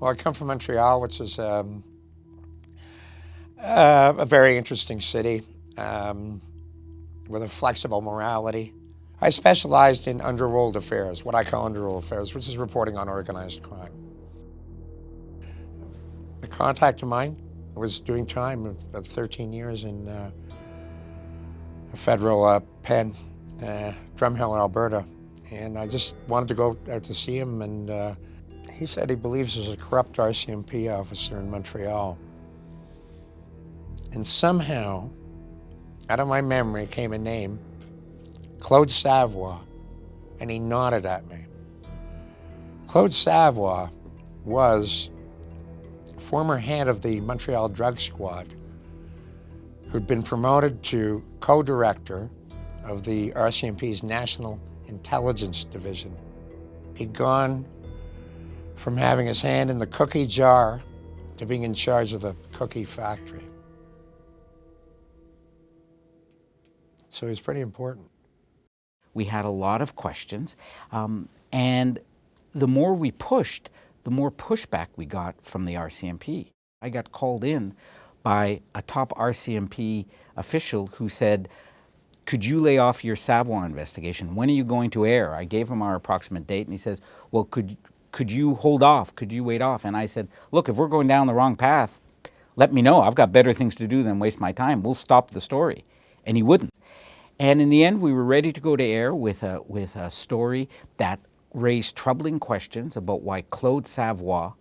Well, I come from Montreal, which is a very interesting city with a flexible morality. I specialized in underworld affairs, what I call underworld affairs, which is reporting on organized crime. A contact of mine was doing time of about 13 years in a federal pen, Drumhill, Alberta, and I just wanted to go out to see him, and he said he believes there's a corrupt RCMP officer in Montreal. And somehow, out of my memory came a name, Claude Savoie, and he nodded at me. Claude Savoie was former head of the Montreal drug squad who'd been promoted to co-director of the RCMP's National Intelligence Division. He'd gone from having his hand in the cookie jar to being in charge of the cookie factory. So he was pretty important. We had a lot of questions, and the more we pushed, the more pushback we got from the RCMP. I got called in by a top RCMP official who said, could you lay off your Savoie investigation? When are you going to air? I gave him our approximate date, and he says, well, could you hold off? Could you wait off? And I said, look, if we're going down the wrong path, let me know. I've got better things to do than waste my time. We'll stop the story. And he wouldn't. And in the end, we were ready to go to air with a story that raised troubling questions about why Claude Savoie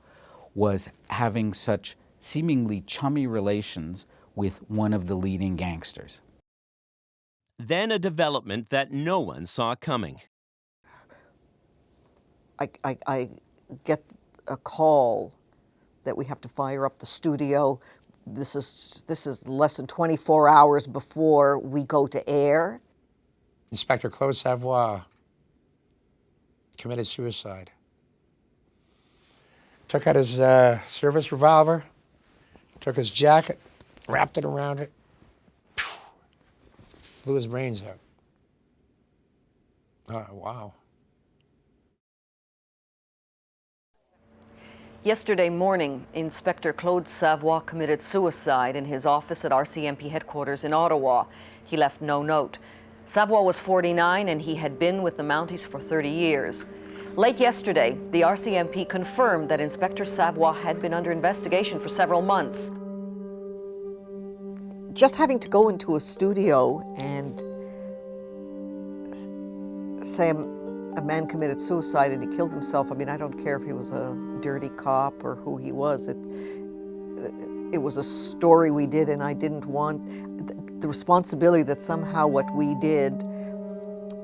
was having such seemingly chummy relations with one of the leading gangsters. Then a development that no one saw coming. I get a call that we have to fire up the studio. This is less than 24 hours before we go to air. Inspector Claude Savoie committed suicide. Took out his service revolver, took his jacket, wrapped it around it, blew his brains out. Oh, wow. Yesterday morning, Inspector Claude Savoie committed suicide in his office at RCMP headquarters in Ottawa. He left no note. Savoie was 49 and he had been with the Mounties for 30 years. Late yesterday, the RCMP confirmed that Inspector Savoie had been under investigation for several months. Just having to go into a studio and say a man committed suicide and he killed himself, I mean, I don't care if he was a dirty cop or who he was. It was a story we did, and I didn't want the responsibility that somehow what we did,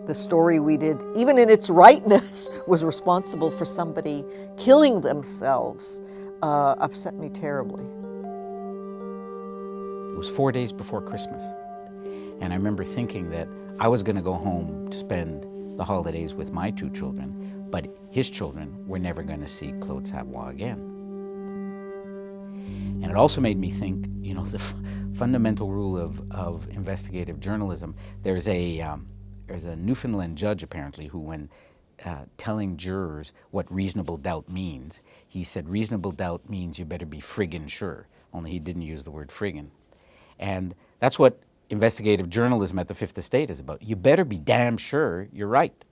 the story we did, even in its rightness, was responsible for somebody killing themselves, upset me terribly. It was 4 days before Christmas, and I remember thinking that I was going to go home to spend the holidays with my two children, but his children were never going to see Claude Savoie again. And it also made me think, you know, the fundamental rule of investigative journalism. There's a Newfoundland judge, apparently, who, when telling jurors what reasonable doubt means, he said reasonable doubt means you better be friggin' sure, only he didn't use the word friggin'. And that's what investigative journalism at the Fifth Estate is about. You better be damn sure you're right.